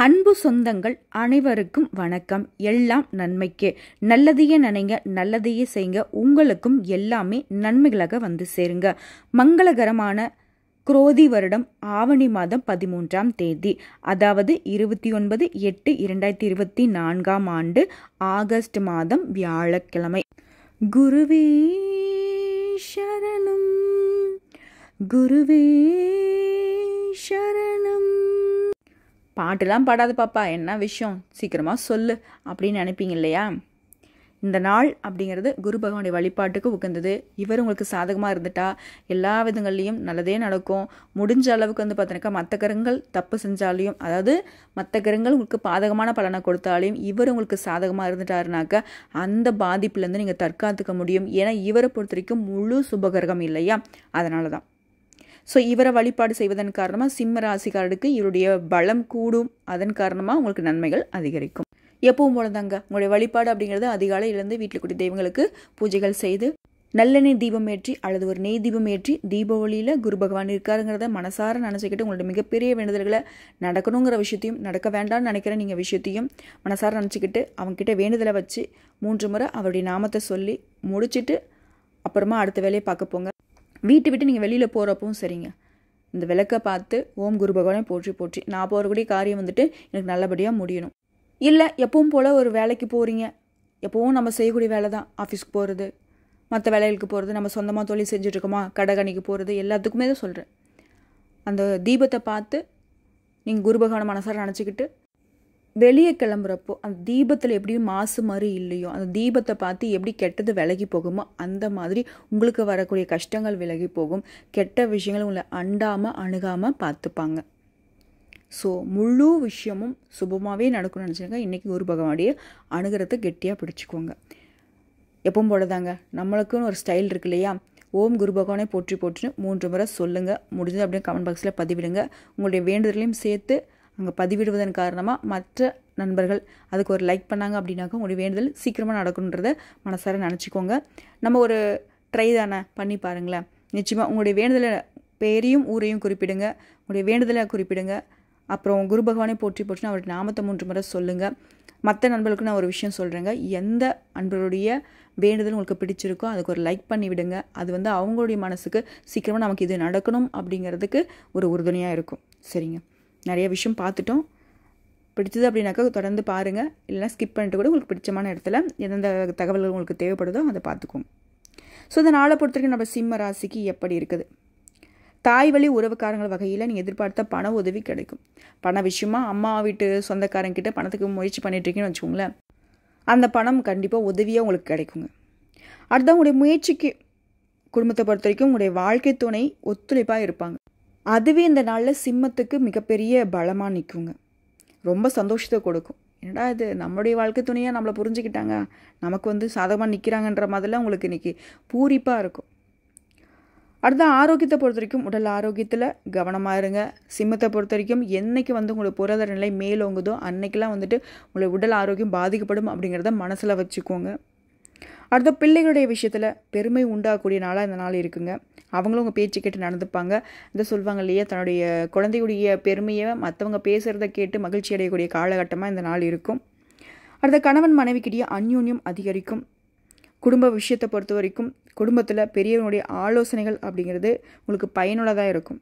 அன்பு சொந்தங்கள் அனைவருக்கும் வணக்கம். எல்லாம் நன்மைக்கே. நல்லதையே நினைங்க, நல்லதையே செய்யுங்க. உங்களுக்கும் எல்லாமே நன்மைகளாக வந்து சேருங்க. மங்களகரமான குரோதி வருடம் ஆவணி மாதம் 13ஆம் தேதி, அதாவது 29/8/2024 ஆண்டு ஆகஸ்ட் மாதம் வியாழக்கிழமை. குருவே சரணம், குருவே சரணம். பாட்டுலாம் பாடாது பாப்பா, என்ன விஷயம் சீக்கிரமாக சொல்லு அப்படின்னு நினைப்பீங்க இல்லையா? இந்த நாள் அப்படிங்கிறது குரு பகவானுடைய வழிபாட்டுக்கு உகந்தது. இவர் உங்களுக்கு சாதகமாக இருந்துட்டா எல்லா விதங்கள்லையும் நல்லதே நடக்கும். முடிஞ்ச அளவுக்கு வந்து பார்த்தீங்கன்னாக்கா மற்ற கிரகங்கள் தப்பு செஞ்சாலையும், அதாவது மற்ற கிரகங்கள் உங்களுக்கு பாதகமான பலனை கொடுத்தாலையும் இவர் உங்களுக்கு சாதகமாக இருந்துட்டாருனாக்கா அந்த பாதிப்புலேருந்து நீங்கள் தற்காத்துக்க முடியும். ஏன்னா இவரை பொறுத்த வரைக்கும் முழு சுபகிரகம் இல்லையா, அதனால தான். ஸோ இவரை வழிபாடு செய்வதன் காரணமாக சிம்ம ராசிக்காரருக்கு இவருடைய பலம் கூடும். அதன் காரணமாக உங்களுக்கு நன்மைகள் அதிகரிக்கும். எப்பவும் போல தாங்க உங்களுடைய வழிபாடு அப்படிங்கிறது அதிகாலையிலேருந்து வீட்டில் கூடிய தெய்வங்களுக்கு பூஜைகள் செய்து நல்லெண்ணெய் தீபம் ஏற்றி அல்லது ஒரு நெய் தீபம் ஏற்றி தீபாவளியில் குரு பகவான் இருக்காருங்கிறத மனசார நினச்சிக்கிட்டு உங்களோட மிகப்பெரிய வேண்டுதல்களை நடக்கணுங்கிற விஷயத்தையும், நடக்க வேண்டாம்னு நினைக்கிற நீங்கள் விஷயத்தையும் மனசார நினச்சிக்கிட்டு அவங்ககிட்ட வேண்டுதலை வச்சு 3 முறை அவருடைய நாமத்தை சொல்லி முடிச்சுட்டு அப்புறமா அடுத்த வேலையை பார்க்க போங்க. வீட்டை விட்டு நீங்கள் வெளியில் போகிறப்பவும் சரிங்க, இந்த விளக்கை பார்த்து ஓம் குரு பகவானை போற்றி போற்றி நான் போகக்கூடிய காரியம் வந்துட்டு எனக்கு நல்லபடியாக முடியணும். இல்லை எப்பவும் போல் ஒரு வேலைக்கு போகிறீங்க, எப்போவும் நம்ம செய்யக்கூடிய வேலை தான், ஆஃபீஸ்க்கு போகிறது, மற்ற வேலைகளுக்கு போகிறது, நம்ம சொந்தமாக தொழில் செஞ்சுட்ருக்கோமா, கடைகணிக்கு போகிறது, எல்லாத்துக்குமே தான் சொல்கிறேன். அந்த தீபத்தை பார்த்து நீங்கள் குரு பகவானை மனசார நினச்சிக்கிட்டு வெளியே கிளம்புறப்போ அந்த தீபத்தில் எப்படி மாசு மாதிரி இல்லையோ, அந்த தீபத்தை பார்த்து எப்படி கெட்டது விலகி போகுமோ அந்த மாதிரி உங்களுக்கு வரக்கூடிய கஷ்டங்கள் விலகி போகும். கெட்ட விஷயங்கள் உங்களை அணுகாமல் பார்த்துப்பாங்க. ஸோ முழு விஷயமும் சுபமாகவே நடக்கும்னு நினச்சிங்க. இன்றைக்கி குரு பகவானுடைய அணுகிறத கெட்டியாக பிடிச்சிக்கோங்க. எப்பவும் போலதாங்க நம்மளுக்குன்னு ஒரு ஸ்டைல் இருக்கு இல்லையா? ஓம் குரு பகவானை போற்றி போற்றி 3 முறை சொல்லுங்கள். முடிஞ்சது அப்படியே கமெண்ட் பாக்ஸில் பதிவிடுங்க. உங்களுடைய வேண்டுதலையும் சேர்த்து அங்கே பதிவிடுவதன் காரணமாக மற்ற நண்பர்கள் அதுக்கு ஒரு லைக் பண்ணாங்க அப்படின்னாக்கா உங்களுடைய வேண்டுதல் சீக்கிரமாக நடக்குன்றத மனசார நினச்சிக்கோங்க. நம்ம ஒரு ட்ரை தானே, பண்ணி பாருங்களேன். நிச்சயமாக உங்களுடைய வேண்டுதலை பேரையும் ஊரையும் குறிப்பிடுங்க, உங்களுடைய வேண்டுதலை குறிப்பிடுங்க. அப்புறம் குரு பகவானை போற்றி போற்றினா அவருடைய நாமத்தை 3 முறை சொல்லுங்கள். மற்ற நண்பர்களுக்கு நான் ஒரு விஷயம் சொல்கிறேங்க, எந்த நண்பர்களுடைய வேண்டுதல் உங்களுக்கு பிடிச்சிருக்கோ அதுக்கு ஒரு லைக் பண்ணி விடுங்க. அது வந்து அவங்களுடைய மனசுக்கு சீக்கிரமாக நமக்கு இது நடக்கணும் அப்படிங்கிறதுக்கு ஒரு உறுதுணையாக இருக்கும். சரிங்க, நிறைய விஷயம் பார்த்துட்டோம். பிடிச்சது அப்படின்னாக்கா தொடர்ந்து பாருங்கள், இல்லைனா ஸ்கிப் பண்ணிட்டு கூட உங்களுக்கு பிடிச்சமான இடத்துல எந்தெந்த தகவல்கள் உங்களுக்கு தேவைப்படுதோ அதை பார்த்துக்கோங்க. ஸோ இந்த நாளை பொறுத்த வரைக்கும் நம்ம சிம்ம ராசிக்கு எப்படி இருக்குது? தாய் வழி உறவுக்காரங்கள் வகையில் நீங்கள் எதிர்பார்த்த பண உதவி கிடைக்கும். பண விஷயமா அம்மா வீட்டு சொந்தக்காரங்கிட்ட பணத்துக்கு முயற்சி பண்ணிட்டுருக்கீங்கன்னு வச்சுக்கோங்களேன், அந்த பணம் கண்டிப்பாக உதவியாக உங்களுக்கு கிடைக்குங்க. அடுத்த உங்களுடைய முயற்சிக்கு குடும்பத்தை பொறுத்த வரைக்கும் உங்களுடைய வாழ்க்கை துணை ஒத்துழைப்பாக இருப்பாங்க. அதுவே இந்த நாளில் சிம்மத்துக்கு மிகப்பெரிய பலமாக நிற்குங்க. ரொம்ப சந்தோஷத்தை கொடுக்கும். என்னடா இது நம்மளுடைய வாழ்க்கை துணையாக நம்மளை புரிஞ்சுக்கிட்டாங்க, நமக்கு வந்து சாதகமாக நிற்கிறாங்கன்ற மாதிரிலாம் உங்களுக்கு இன்றைக்கி பூரிப்பாக இருக்கும். அடுத்த ஆரோக்கியத்தை பொறுத்த வரைக்கும் உடல் ஆரோக்கியத்தில் கவனமாக இருங்க. சிம்மத்தை பொறுத்த வரைக்கும் என்றைக்கு வந்து உங்களுக்கு பொருளாதார நிலை மேலோங்குதோ அன்னைக்கெல்லாம் வந்துட்டு உங்களுடைய உடல் ஆரோக்கியம் பாதிக்கப்படும் அப்படிங்கிறத மனசில் வச்சுக்கோங்க. அடுத்த பிள்ளைகளுடைய விஷயத்தில் பெருமை உண்டாகக்கூடிய நாளாக இந்த நாள் இருக்குங்க. அவங்களும் உங்கள் பேச்சு கேட்டு நடந்துப்பாங்க. இதை சொல்லுவாங்க இல்லையா, தன்னுடைய குழந்தையுடைய பெருமையை மற்றவங்க பேசுகிறத கேட்டு மகிழ்ச்சி அடையக்கூடிய காலகட்டமாக இந்த நாள் இருக்கும். அடுத்த கணவன் மனைவிக்கிட்டேயே அந்யோன்யம் அதிகரிக்கும். குடும்ப விஷயத்தை பொறுத்த வரைக்கும் குடும்பத்தில் பெரியவங்களுடைய ஆலோசனைகள் அப்படிங்கிறது உங்களுக்கு பயனுள்ளதாக இருக்கும்.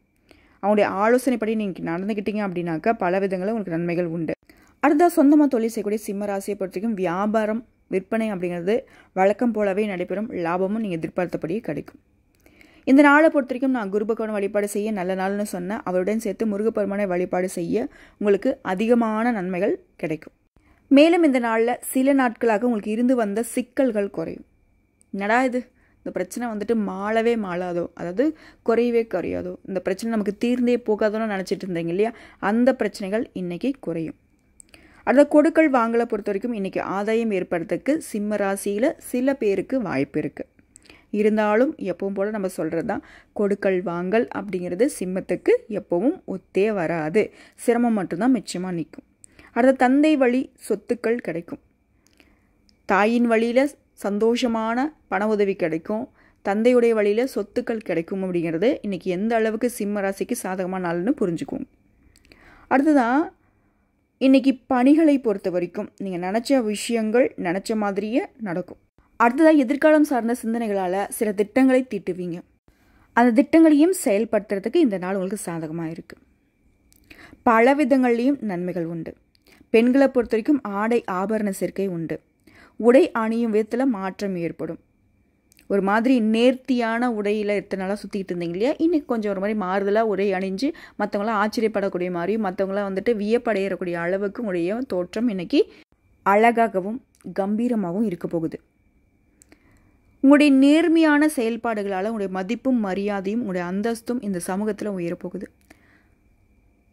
அவங்களுடைய ஆலோசனைப்படி நீங்கள் நடந்துக்கிட்டீங்க அப்படின்னாக்கா பல விதங்களில் உங்களுக்கு நன்மைகள் உண்டு. அடுத்த சொந்தமாக தொழில் செய்யக்கூடிய சிம்ம ராசியை பொறுத்த வரைக்கும் வியாபாரம் விற்பனை அப்படிங்கிறது வழக்கம் போலவே நடைபெறும். லாபமும் நீங்கள் எதிர்பார்த்தபடியே கிடைக்கும். இந்த நாளை பொறுத்த வரைக்கும் நான் குரு பகவான் வழிபாடு செய்ய நல்ல நாள்னு சொன்னேன். அவருடன் சேர்த்து முருகப்பெருமானை வழிபாடு செய்ய உங்களுக்கு அதிகமான நன்மைகள் கிடைக்கும். மேலும் இந்த நாளில் சில நாட்களாக உங்களுக்கு இருந்து வந்த சிக்கல்கள் குறையும். என்னடா இது, இந்த பிரச்சனை வந்துட்டு மாளாதோ, அதாவது குறையாதோ, இந்த பிரச்சனை நமக்கு தீர்ந்தே போகாதோன்னு நினச்சிட்டு இருந்தீங்க இல்லையா, அந்த பிரச்சனைகள் இன்றைக்கி குறையும். அடுத்த கொடுக்கல் வாங்கலை பொறுத்த வரைக்கும் இன்றைக்கி ஆதாயம் ஏற்படுறதுக்கு சிம்ம ராசியில் சில பேருக்கு வாய்ப்பு இருக்குது. இருந்தாலும் எப்பவும் போல் நம்ம சொல்கிறது தான், கொடுக்கல் வாங்கல் அப்படிங்கிறது சிம்மத்துக்கு எப்பவும் ஒத்தே வராது. சிரமம் மட்டும்தான் மிச்சமாக நிற்கும். அடுத்த தந்தை வழி சொத்துக்கள் கிடைக்கும். தாயின் வழியில் சந்தோஷமான பண உதவி கிடைக்கும். தந்தையுடைய வழியில் சொத்துக்கள் கிடைக்கும். அப்படிங்கிறது இன்றைக்கி எந்த அளவுக்கு சிம்ம ராசிக்கு சாதகமான நாள்னு புரிஞ்சுக்கோங்க. அடுத்ததான் இன்றைக்கி பணிகளை பொறுத்த வரைக்கும் நீங்கள் நினச்ச விஷயங்கள் நினச்ச மாதிரியே நடக்கும். அடுத்ததாக எதிர்காலம் சார்ந்த சிந்தனைகளால் சில திட்டங்களை தீட்டுவீங்க. அந்த திட்டங்களையும் செயல்படுத்துறதுக்கு இந்த நாள் உங்களுக்கு சாதகமாக இருக்குது. பல விதங்கள்லேயும் நன்மைகள் உண்டு. பெண்களை பொறுத்த வரைக்கும் ஆடை ஆபரண சேர்க்கை உண்டு. உடை அணியும் விதத்தில் மாற்றம் ஏற்படும். ஒரு மாதிரி நேர்த்தியான உடையில் எத்தனை நாளாக சுற்றிக்கிட்டு இருந்தீங்க இல்லையா, இன்றைக்கி கொஞ்சம் ஒரு மாதிரி மாறுதலாக உடை அணிஞ்சு மற்றவங்களாம் ஆச்சரியப்படக்கூடிய மாதிரியும் மற்றவங்களாம் வந்துட்டு வியப்படையக்கூடிய அளவுக்கு உடைய தோற்றம் இன்றைக்கி அழகாகவும் கம்பீரமாகவும் இருக்க போகுது. உங்களுடைய நேர்மையான செயல்பாடுகளால் உங்களுடைய மதிப்பும் மரியாதையும் உங்களுடைய அந்தஸ்தும் இந்த சமூகத்தில் உயரப்போகுது.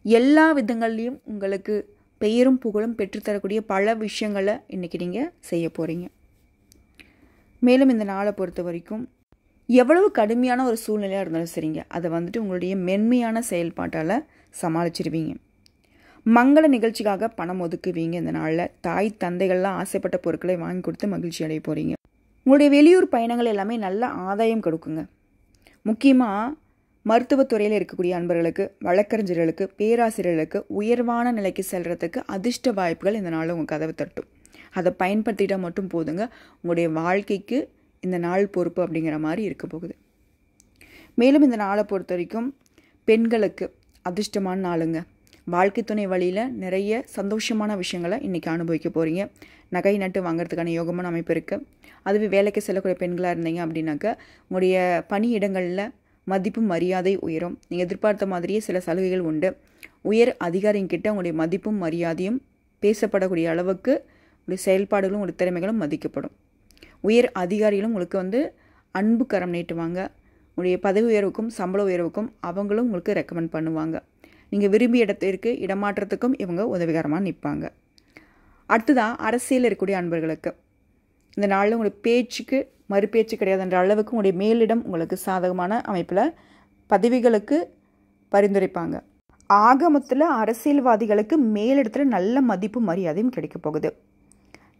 எல்லா விதங்கள்லேயும் உங்களுக்கு பெயரும் புகழும் பெற்றுத்தரக்கூடிய பல விஷயங்களை இன்றைக்கி நீங்கள் செய்ய போகிறீங்க. மேலும் இந்த நாளை பொறுத்த வரைக்கும் எவ்வளவு கடுமையான ஒரு சூழ்நிலையாக இருந்தாலும் சரிங்க, அதை வந்துட்டு உங்களுடைய மென்மையான செயல்பாட்டால் சமாளிச்சிருவீங்க. மங்கள நிகழ்ச்சிக்காக பணம் ஒதுக்குவீங்க. இந்த நாளில் தாய் தந்தைகள்லாம் ஆசைப்பட்ட பொருட்களை வாங்கி கொடுத்து மகிழ்ச்சி அடைய போகிறீங்க. உங்களுடைய வெளியூர் பயணங்கள் எல்லாமே நல்ல ஆதாயம் கொடுக்குங்க. முக்கியமாக மருத்துவத்துறையில் இருக்கக்கூடிய அன்பர்களுக்கு, வழக்கறிஞர்களுக்கு, பேராசிரியர்களுக்கு உயர்வான நிலைக்கு செல்கிறதுக்கு அதிர்ஷ்ட வாய்ப்புகள் இந்த நாளில் உங்கள் கதவை தட்டும். அதை பயன்படுத்திட்டால் மட்டும் போதுங்க, உங்களுடைய வாழ்க்கைக்கு இந்த நாள் பொறுப்பு அப்படிங்கிற மாதிரி இருக்க போகுது. மேலும் இந்த நாளை பொறுத்த வரைக்கும் பெண்களுக்கு அதிர்ஷ்டமான நாளுங்க. வாழ்க்கை துணை வழியில் நிறைய சந்தோஷமான விஷயங்களை இன்றைக்கி அனுபவிக்க போகிறீங்க. நகை நட்டு வாங்கிறதுக்கான யோகமான அமைப்பு இருக்குது. அதுவே வேலைக்கு செல்லக்கூடிய பெண்களாக இருந்தீங்க அப்படின்னாக்கா உங்களுடைய பணியிடங்களில் மதிப்பு மரியாதை உயரும். நீங்கள் எதிர்பார்த்த மாதிரியே சில சலுகைகள் உண்டு. உயர் அதிகாரிங்கிட்ட உங்களுடைய மதிப்பும் மரியாதையும் பேசப்படக்கூடிய அளவுக்கு உங்களுடைய செயல்பாடுகளும் உங்களுடைய திறமைகளும் மதிக்கப்படும். உயர் அதிகாரிகளும் உங்களுக்கு அன்பு கரம் நீட்டுவாங்க. உங்களுடைய பதவி உயர்வுக்கும் சம்பள உயர்வுக்கும் அவங்களும் உங்களுக்கு ரெக்கமெண்ட் பண்ணுவாங்க. நீங்கள் விரும்பிய இடத்திற்கு இடமாற்றத்துக்கும் இவங்க உதவிகரமாக நிற்பாங்க. அடுத்ததாக அரசியலில் இருக்கக்கூடிய அன்பர்களுக்கு இந்த நாளில் உங்களுடைய பேச்சுக்கு மறுபேச்சு கிடையாதுன்ற அளவுக்கு உங்களுடைய மேலிடம் உங்களுக்கு சாதகமான அமைப்பில் பதவிகளுக்கு பரிந்துரைப்பாங்க. ஆக மொத்தத்தில் அரசியல்வாதிகளுக்கு மேலிடத்தில் நல்ல மதிப்பு மரியாதையும் கிடைக்க போகுது.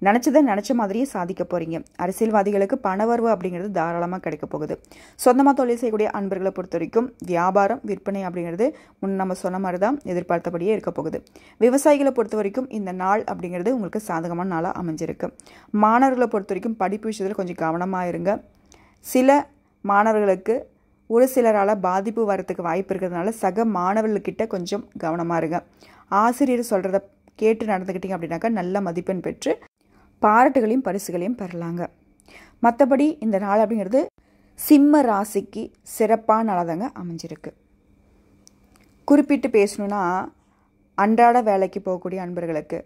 நினச்சதை நினச்ச மாதிரியே சாதிக்க போகிறீங்க. அரசியல்வாதிகளுக்கு பணவரவு அப்படிங்கிறது தாராளமாக கிடைக்க போகுது. சொந்தமாக தொழில் செய்யக்கூடிய அன்பர்களை பொறுத்த வரைக்கும் வியாபாரம் விற்பனை அப்படிங்கிறது நம்ம சொன்ன மாதிரி தான் எதிர்பார்த்தபடியே இருக்க போகுது. விவசாயிகளை பொறுத்த வரைக்கும் இந்த நாள் அப்படிங்கிறது உங்களுக்கு சாதகமான நாளாக அமைஞ்சிருக்கு. மாணவர்களை பொறுத்த வரைக்கும் படிப்பு விஷயத்தில் கொஞ்சம் கவனமாக இருங்க. சில மாணவர்களுக்கு ஒரு சிலரால் பாதிப்பு வரத்துக்கு வாய்ப்பு இருக்கிறதுனால சக மாணவர்கள்கிட்ட கொஞ்சம் கவனமாக இருங்க. ஆசிரியர் சொல்கிறத கேட்டு நடந்துக்கிட்டீங்க அப்படின்னாக்கா நல்ல மதிப்பெண் பெற்று பாராட்டுகளையும் பரிசுகளையும் பெறலாங்க. மற்றபடி இந்த நாள் அப்படிங்கிறது சிம்ம ராசிக்கு சிறப்பான நாளாதாங்க அமைஞ்சிருக்கு. குறிப்பிட்டு பேசணுன்னா அன்றாட வேலைக்கு போகக்கூடிய அன்பர்களுக்கு,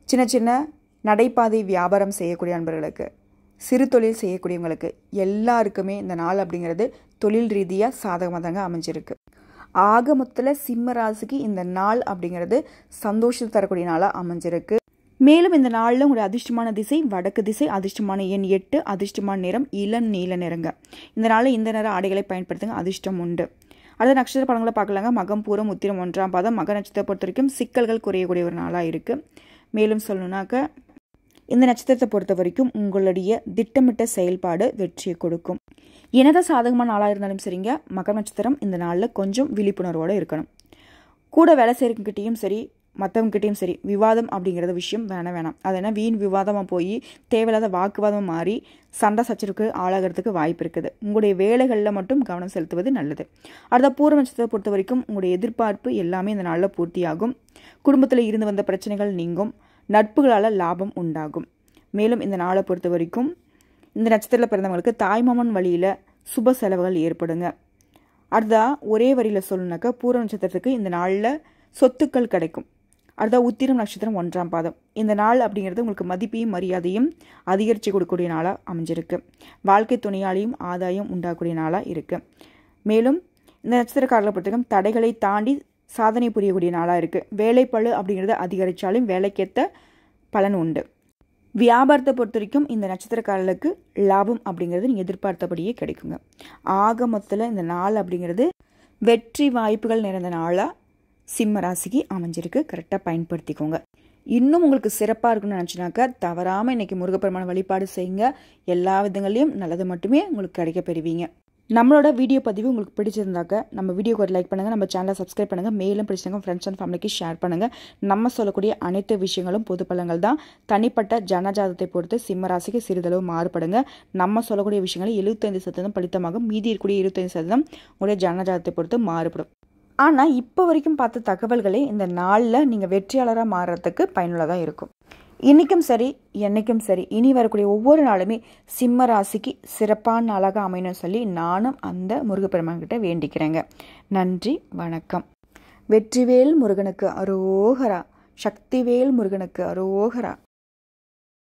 சின்ன சின்ன நடைபாதை வியாபாரம் செய்யக்கூடிய அன்பர்களுக்கு, சிறு தொழில் செய்யக்கூடியவங்களுக்கு எல்லாருக்குமே இந்த நாள் அப்படிங்கிறது தொழில் ரீதியாக சாதகமாக தாங்க அமைஞ்சிருக்கு. ஆக மொத்தத்தில் சிம்ம ராசிக்கு இந்த நாள் அப்படிங்கிறது சந்தோஷத்தை தரக்கூடிய நாளாக அமைஞ்சிருக்கு. மேலும் இந்த நாளில் உங்களுடைய அதிர்ஷ்டமான திசை வடக்கு திசை, அதிர்ஷ்டமான எண் 8, அதிர்ஷ்டமான நிறம் இளம் நீல நிறங்க. இந்த நாளில் இந்த நிற ஆடைகளை பயன்படுத்துங்க, அதிர்ஷ்டம் உண்டு. அடுத்த நட்சத்திர படங்களை பார்க்கலாங்க. மகம் பூரம் உத்திரம் 1ஆம் பாதம். மக நட்சத்திரத்தை பொறுத்த வரைக்கும் சிக்கல்கள் குறையக்கூடிய ஒரு நாளாக இருக்குது. மேலும் சொல்லணுன்னாக்க இந்த நட்சத்திரத்தை பொறுத்த வரைக்கும் உங்களுடைய திட்டமிட்ட செயல்பாடு வெற்றியை கொடுக்கும். என்னதான் சாதகமான நாளாக இருந்தாலும் சரிங்க, மக நட்சத்திரம் இந்த நாளில் கொஞ்சம் விழிப்புணர்வோடு இருக்கணும். கூட வேலை செய்கிறவங்ககிட்டையும் சரி மற்றவங்ககிட்டையும் சரி விவாதம் அப்படிங்கிறது விஷயம் வேணாம். அது என்ன வீண் விவாதமாக போய் தேவையில்லாத வாக்குவாதமாக மாறி சண்டை சச்சரவுக்கு ஆளாகிறதுக்கு வாய்ப்பு இருக்குது. உங்களுடைய வேலைகளில் மட்டும் கவனம் செலுத்துவது நல்லது. அடுத்த பூர்வ நட்சத்திரத்தை பொறுத்த வரைக்கும் உங்களுடைய எதிர்பார்ப்பு எல்லாமே இந்த நாளில் பூர்த்தியாகும். குடும்பத்தில் இருந்து வந்த பிரச்சனைகள் நீங்கும். நட்புகளால் லாபம் உண்டாகும். மேலும் இந்த நாளை பொறுத்த வரைக்கும் இந்த நட்சத்திரத்தில் பிறந்தவங்களுக்கு தாய்மாமன் வழியில் சுப செலவுகள் ஏற்படுங்க. அடுத்தா ஒரே வரியில் சொல்லணுனாக்கா பூர்வ நட்சத்திரத்துக்கு இந்த நாளில் சொத்துக்கள் கிடைக்கும். அடுத்த உத்திரம் நட்சத்திரம் 1ஆம் பாதம். இந்த நாள் அப்படிங்கிறது உங்களுக்கு மதிப்பையும் மரியாதையும் அதிகரித்து கொடுக்கக்கூடிய நாளாக அமைஞ்சிருக்கு. வாழ்க்கை துணையாலையும் ஆதாயம் உண்டாகக்கூடிய நாளாக இருக்குது. மேலும் இந்த நட்சத்திரக்காரர்களை பொறுத்தவரைக்கும் தடைகளை தாண்டி சாதனை புரியக்கூடிய நாளாக இருக்குது. வேலைப்பளு அப்படிங்கிறது அதிகரித்தாலும் வேலைக்கேற்ற பலன் உண்டு. வியாபாரத்தை பொறுத்த வரைக்கும் இந்த நட்சத்திரக்காரர்களுக்கு லாபம் அப்படிங்கிறது நீங்கள் எதிர்பார்த்தபடியே கிடைக்குங்க. ஆக மொத்தத்தில் இந்த நாள் அப்படிங்கிறது வெற்றி வாய்ப்புகள் நிறைந்த நாளாக சிம்ம ராசிக்கு அமைஞ்சிருக்கு. கரெக்டாக பயன்படுத்திக்கோங்க. இன்னும் உங்களுக்கு சிறப்பாக இருக்குன்னு நினச்சினாக்கா தவறாமல் இன்றைக்கி முருகப்பெருமான வழிபாடு செய்யுங்க. எல்லா விதங்களையும் நல்லது மட்டுமே உங்களுக்கு கிடைக்க பெறுவீங்க. நம்மளோட வீடியோ பதிவு உங்களுக்கு பிடிச்சிருந்தாக்க நம்ம வீடியோக்கு ஒரு லைக் பண்ணுங்கள், நம்ம சேனலை சப்ஸ்கிரைப் பண்ணுங்கள், மேலும் பிடிச்சிருங்க ஃப்ரெண்ட்ஸ் அண்ட் ஃபேமிலிக்கு ஷேர் பண்ணுங்கள். நம்ம சொல்லக்கூடிய அனைத்து விஷயங்களும் பொது பலன்கள் தான். தனிப்பட்ட ஜனஜாதத்தை பொறுத்து சிம்ம ராசிக்கு சிறிதளவு மாறுபடுங்க. நம்ம சொல்லக்கூடிய விஷயங்கள் 75% பலித்தமாகும், மீதி இருக்கக்கூடிய 25% உங்களுடைய ஜனஜாதத்தை பொறுத்து மாறுபடும். ஆனால் இப்போ வரைக்கும் பார்த்த தகவல்களே இந்த நாளில் நீங்கள் வெற்றியாளராக மாறுறதுக்கு பயனுள்ளதாக இருக்கும். இன்றைக்கும் சரி என்றைக்கும் சரி இனி வரக்கூடிய ஒவ்வொரு நாளுமே சிம்ம ராசிக்கு சிறப்பான நாளாக அமையணும்னு சொல்லி நானும் அந்த முருகப்பெருமான்கிட்ட வேண்டிக்கிறேங்க. நன்றி, வணக்கம். வெற்றிவேல் முருகனுக்கு அரோகரா, சக்திவேல் முருகனுக்கு அரோகரா.